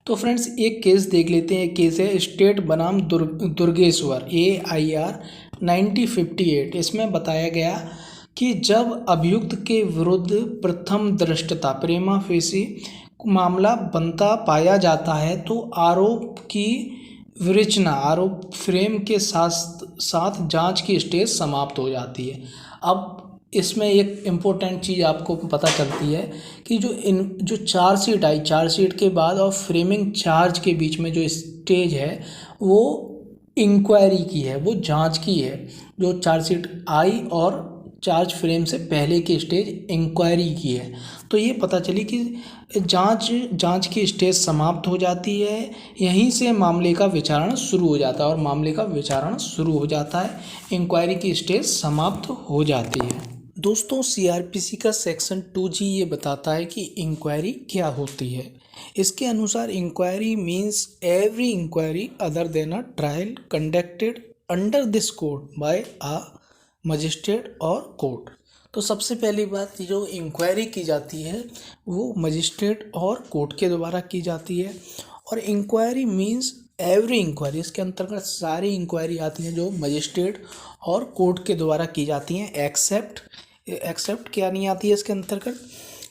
तो फ्रेंड्स एक केस देख लेते हैं। केस है स्टेट बनाम दुर्गेश्वर AIR 9058। इसमें बताया गया कि जब अभियुक्त के विरुद्ध प्रथम दृष्टता प्रेमा फेसी मामला बनता पाया जाता है तो आरोप की विवेचना आरोप फ्रेम के साथ साथ जांच की स्टेज समाप्त हो जाती है। अब इसमें एक इम्पोर्टेंट चीज़ आपको पता चलती है कि जो चार्जशीट आई, चार्जशीट के बाद और फ्रेमिंग चार्ज के बीच में जो स्टेज है वो इंक्वायरी की है, वो जांच की है। जो चार्जशीट आई और चार्ज फ्रेम से पहले की स्टेज इंक्वायरी की है। तो ये पता चली कि जांच की स्टेज समाप्त हो जाती है, यहीं से मामले का विचारण शुरू हो जाता है और मामले का विचारण शुरू हो जाता है, इंक्वायरी की स्टेज समाप्त हो जाती है। दोस्तों CRPC का सेक्शन 2G ये बताता है कि इंक्वायरी क्या होती है। इसके अनुसार inquiry means every inquiry other than a trial conducted under this code by a magistrate और कोर्ट। तो सबसे पहली बात, जो इंक्वायरी की जाती है वो मजिस्ट्रेट और कोर्ट के द्वारा की जाती है। और इंक्वायरी मीन्स एवरी इंक्वायरी, इसके अंतर्गत सारी इंक्वायरी आती हैं जो मजिस्ट्रेट और कोर्ट के द्वारा की जाती हैं। एक्सेप्ट क्या नहीं आती है इसके अंतर्गत,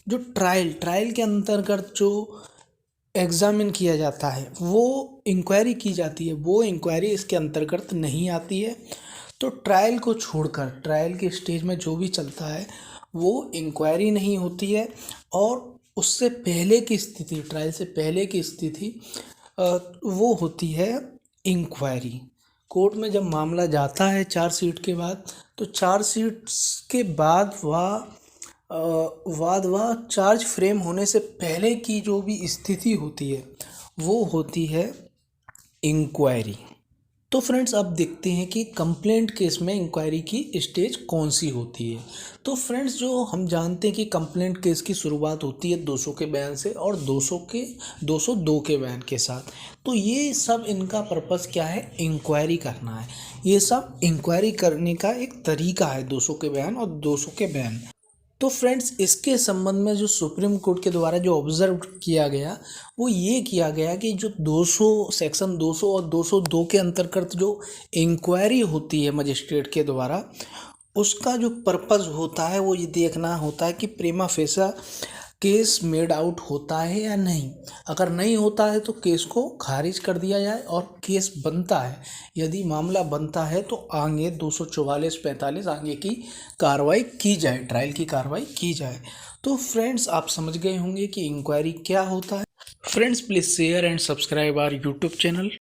जो ट्रायल के अंतर्गत जो एग्जामिन किया जाता है वो इंक्वायरी की जाती है, वो इंक्वायरी इसके अंतर्गत नहीं आती है। तो ट्रायल को छोड़कर ट्रायल के स्टेज में जो भी चलता है वो इंक्वायरी नहीं होती है। और उससे पहले की स्थिति, ट्रायल से पहले की स्थिति वो होती है इंक्वायरी। कोर्ट में जब मामला जाता है चार्जशीट के बाद, तो चार्जशीट के बाद वह चार्ज फ्रेम होने से पहले की जो भी स्थिति होती है वो होती है इंक्वायरी। तो फ्रेंड्स अब देखते हैं कि कंप्लेंट केस में इंक्वायरी की स्टेज कौन सी होती है। तो फ्रेंड्स जो हम जानते हैं कि कंप्लेंट केस की शुरुआत होती है 200 के बयान से और 202 के बयान के साथ। तो ये सब इनका पर्पस क्या है, इंक्वायरी करना है। ये सब इंक्वायरी करने का एक तरीका है 200 के बयान और 200 के बयान। तो फ्रेंड्स इसके संबंध में जो सुप्रीम कोर्ट के द्वारा जो ऑब्जर्व किया गया वो ये किया गया कि जो 200 सेक्शन 200 और 202 के अंतर्गत जो इंक्वायरी होती है मजिस्ट्रेट के द्वारा, उसका जो पर्पस होता है वो ये देखना होता है कि प्रीमा फेसा केस मेड आउट होता है या नहीं। अगर नहीं होता है तो केस को खारिज कर दिया जाए, और केस बनता है, यदि मामला बनता है तो आगे 244-45 आगे की कार्रवाई की जाए, ट्रायल की कार्रवाई की जाए। तो फ्रेंड्स आप समझ गए होंगे कि इंक्वायरी क्या होता है। Friends please share and subscribe our YouTube channel.